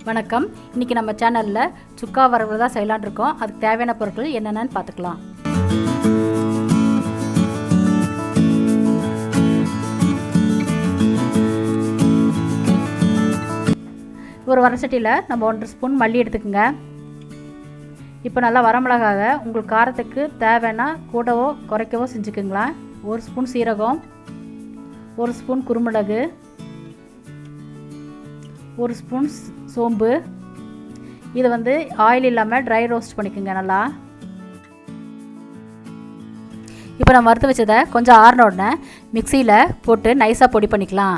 வணக்கம். இன்றைக்கி நம்ம சேனலில் சுக்கா வரவல் தான் செய்யலான்னு இருக்கோம். அதுக்கு தேவையான பொருட்கள் என்னென்னு பார்த்துக்கலாம். ஒரு வடசட்டியில் நம்ம 1 ஸ்பூன் மல்லி எடுத்துக்கோங்க. இப்போ நல்லா வரமிளகாவை உங்களுக்கு காரத்துக்கு தேவைன்னா கூடவோ குறைக்கவோ செஞ்சுக்குங்களா. 1 ஸ்பூன் சீரகம், 1 ஸ்பூன் குருமிளகு, 1 ஸ்பூன் சோம்பு. இதை ஆயில் இல்லாமல் ட்ரை ரோஸ்ட் பண்ணிக்கோங்க நல்லா. இப்போ நம்ம வறுத்து வச்சதை கொஞ்சம் ஆறின உடனே மிக்சியில் போட்டு நைஸாக பொடி பண்ணிக்கலாம்.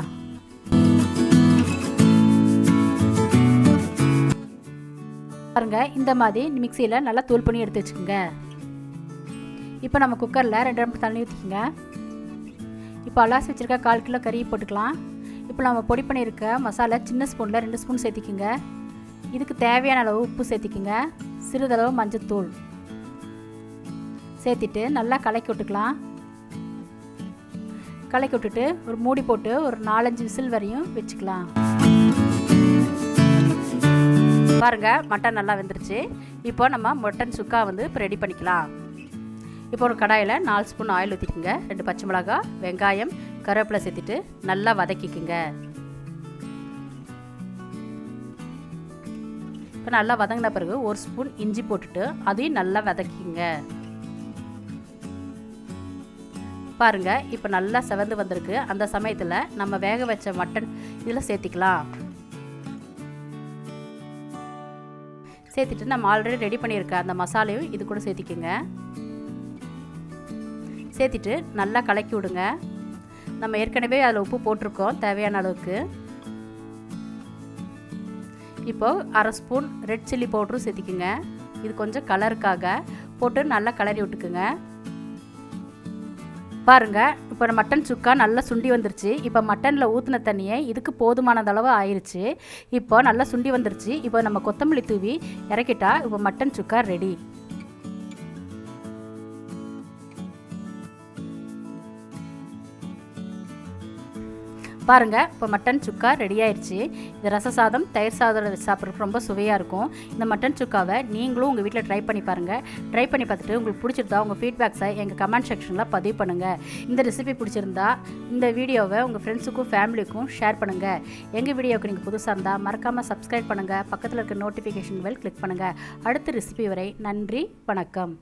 பாருங்கள், இந்த மாதிரி மிக்சியில் நல்லா தூள் பண்ணி எடுத்து வச்சுக்கோங்க. இப்போ நம்ம குக்கரில் 2 டம்ளர் தண்ணி ஊற்றிக்கோங்க. இப்போ அலாசி வச்சுருக்க 1/4 கிலோ கறி போட்டுக்கலாம். இப்போ நம்ம பொடி பண்ணியிருக்க மசாலா சின்ன ஸ்பூனில் 2 ஸ்பூன் சேர்த்திக்கோங்க. இதுக்கு தேவையான அளவு உப்பு சேர்த்திக்கோங்க. சிறிதளவு மஞ்சத்தூள் சேர்த்திட்டு நல்லா கலக்கி விட்டுக்கலாம். கலக்கி விட்டுட்டு ஒரு மூடி போட்டு ஒரு 4-5 விசில் வரையும் வச்சுக்கலாம். பாருங்கள், மட்டன் நல்லா வெந்துருச்சு. இப்போ நம்ம மட்டன் சுக்கா இப்போ ரெடி பண்ணிக்கலாம். இப்போ ஒரு கடாயில் 4 ஸ்பூன் ஆயில் ஊற்றிக்குங்க. 2 பச்சை மிளகாய், வெங்காயம், கருவேப்பிலை சேர்த்துட்டு நல்லா வதக்கிக்குங்க. இப்போ நல்லா வதங்கின பிறகு 1 ஸ்பூன் இஞ்சி போட்டுட்டு அதையும் நல்லா வதக்கிங்க. பாருங்கள், இப்போ நல்லா செவந்து வந்திருக்கு. அந்த சமயத்தில் நம்ம வேக வச்ச மட்டன் இதில் சேர்த்திக்கலாம். சேர்த்துட்டு நம்ம ஆல்ரெடி ரெடி பண்ணியிருக்க அந்த மசாலையும் இது கூட சேர்த்திக்குங்க. சேர்த்துட்டு நல்லா கலக்கி விடுங்க. நம்ம ஏற்கனவே அதில் உப்பு போட்டிருக்கோம் தேவையான அளவுக்கு. இப்போது 1/2 ஸ்பூன் ரெட் சில்லி பவுடரும் சேர்த்திக்குங்க. இது கொஞ்சம் கலருக்காக போட்டு நல்லா கலரி விட்டுக்குங்க. பாருங்கள், இப்போ மட்டன் சுக்கா நல்லா சுண்டி வந்துருச்சு. இப்போ மட்டனில் ஊற்றின தண்ணியை இதுக்கு போதுமானது அளவு ஆயிடுச்சு. இப்போ நல்லா சுண்டி வந்துருச்சு. இப்போ நம்ம கொத்தமல்லி தூவி இறக்கிட்டா இப்போ மட்டன் சுக்கா ரெடி. பாருங்கள், இப்போ மட்டன் சுக்கா ரெடி ஆயிடுச்சு. இது ரச சாதம், தயிர் சாதம் வச்சு சாப்பிட்றதுக்கு ரொம்ப சுவையாக இருக்கும். இந்த மட்டன் சுக்காவை நீங்களும் உங்கள் வீட்டில் ட்ரை பண்ணி பாருங்கள். ட்ரை பண்ணி பார்த்துட்டு உங்களுக்கு பிடிச்சிருந்தா உங்கள் ஃபீட்பேக்ஸை எங்கள் கமெண்ட் செக்ஷனில் பதிவு பண்ணுங்கள். இந்த ரெசிபி பிடிச்சிருந்தா இந்த வீடியோவை உங்கள் ஃப்ரெண்ட்ஸுக்கும் ஃபேமிலிக்கும் ஷேர் பண்ணுங்கள். எங்கள் வீடியோவுக்கு நீங்கள் புதுசாக இருந்தால் மறக்காமல் சப்ஸ்கிரைப் பண்ணுங்கள். பக்கத்தில் இருக்க நோட்டிஃபிகேஷன் பெல் கிளிக் பண்ணுங்கள். அடுத்த ரெசிபி வரை நன்றி, வணக்கம்.